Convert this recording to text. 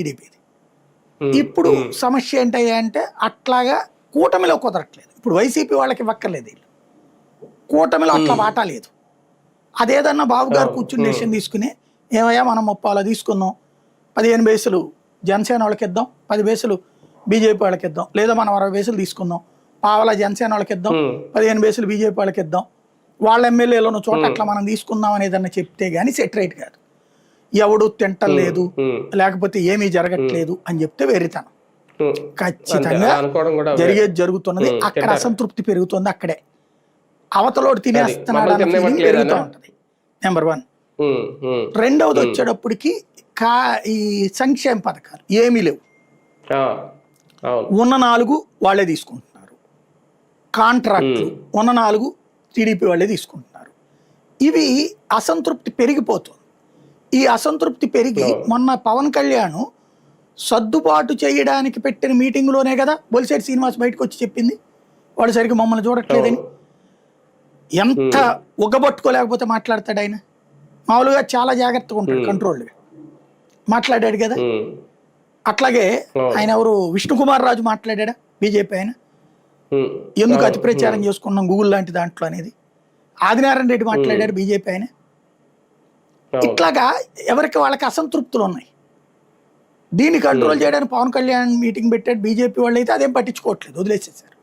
టీడీపీది. ఇప్పుడు సమస్య ఏంటయ్యా అంటే అట్లాగా కూటమిలో కుదరట్లేదు. ఇప్పుడు వైసీపీ వాళ్ళకి ఇవ్వక్కర్లేదు, వీళ్ళు కూటమిలో అట్లా వాటా లేదు. అదేదన్నా బాబు గారు కూర్చుని డెసిషన్ తీసుకుని ఏమయ్యా మనం 30 తీసుకుందాం, 15 బేసులు జనసేన వాళ్ళకి ఇద్దాం, 10 బేసులు బీజేపీ వాళ్ళకి ఇద్దాం, లేదా మనం 60 బేసులు తీసుకుందాం, పావలా జనసేన వాళ్ళకి ఇద్దాం, 15 బేసులు బీజేపీ వాళ్ళకి ఇద్దాం, వాళ్ళ ఎమ్మెల్యేలు ఉన్న చోట అట్లా మనం తీసుకుందాం అనేదన్నా చెప్తే గానీ సెటరేట్ కాదు. ఎవడు తింటలేదు లేకపోతే ఏమీ జరగట్లేదు అని చెప్తే వెర్రితనం. ఖచ్చితంగా జరిగేది జరుగుతున్నది. అక్కడ అసంతృప్తి పెరుగుతుంది, అక్కడే అవతలోడు తినేస్తున్నాడు అన్న ఫీలింగ్ పెరుగుతూ ఉంటది. నెంబర్ 1. రెండవది వచ్చేటప్పటికి ఈ సంక్షేమ పథకాలు ఏమీ లేవు. ఉన్న 4 వాళ్ళే తీసుకుంటున్నారు. కాంట్రాక్ట్లు ఉన్న 4 టీడీపీ వాళ్ళే తీసుకుంటున్నారు. ఇవి అసంతృప్తి పెరిగిపోతుంది. ఈ అసంతృప్తి పెరిగి మొన్న పవన్ కళ్యాణ్ సర్దుబాటు చేయడానికి పెట్టిన మీటింగ్లోనే కదా బొలిశెట్టి శ్రీనివాస్ బయటకు వచ్చి చెప్పింది, వాడు సరిగ్గా మమ్మల్ని చూడట్లేదని. ఎంత ఉగ్గబట్టుకోలేకపోతే మాట్లాడతాడు ఆయన. మామూలుగా చాలా జాగ్రత్తగా ఉంటాడు, కంట్రోల్గా మాట్లాడాడు కదా. అట్లాగే ఆయన ఎవరు విష్ణుకుమార్ రాజు మాట్లాడా బీజేపీ ఆయన, ఎందుకు అతి ప్రచారం చేసుకున్నాం గూగుల్ లాంటి దాంట్లో అనేది. ఆదినారాయణ రెడ్డి మాట్లాడారు బీజేపీ ఆయన. ఇట్లాగా ఎవరికి వాళ్ళకి అసంతృప్తులు ఉన్నాయి. దీన్ని కంట్రోల్ చేయడానికి పవన్ కళ్యాణ్ మీటింగ్ పెట్టాడు. బీజేపీ వాళ్ళు అయితే అదేం పట్టించుకోవట్లేదు, వదిలేసేసారు.